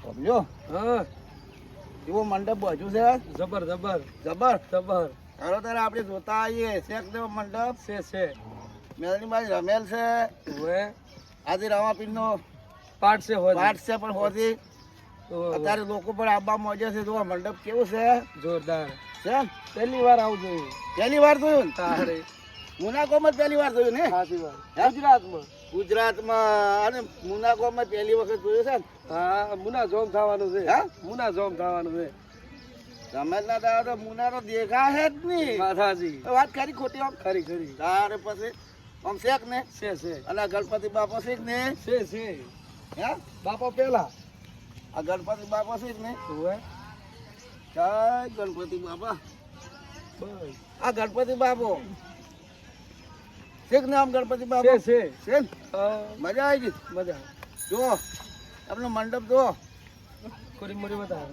સમજો હા એવો મંડપ બાજુ છે જબર જબર જબર જબર ચાલો ત્યારે આપણે જોતા આવીએ શેખ દેવો મંડપ છે મેલની બાજુ રમેલ છે હવે આજે રામાપીર નો પાઠ છે હોજી પાઠ છે પણ હોતી અત્યારે લોકો પણ આબા મોજે છે જો આ મંડપ કેવું છે જોરદાર છે પહેલી વાર આવું જોયું પહેલી વાર જોયું ને તારે મુનાકોમાં પહેલી વાર જોયું ને સાચી વાત હે? ગુજરાતમાં ગુજરાતમાં અને મુનાકોમાં પહેલી વખત જોયું છે ને હા મુના જોમ થવાનું છે હે? મુના જોમ થવાનું છે રમેશના દાદા તો મુના તો દેખાય જ નહીં માથાજી તો વાત ખરી ખોટી આમ ખરી ખરી તારે પછી આમ શેખ ને છે અને આ ગણપતિ બાપા શીખ ને છે હે બાપા પેલા આ ગણપતિ બાપા શીખ ને હવે જય ગણપતિ બાપા બસ આ ગણપતિ બાપો શીખ ને આમ ગણપતિ છે બાપા છે છે ને? હા, મજા આવી ગઈ મજા જો આપણો મંડપ જો કોરી મોરી બતાવો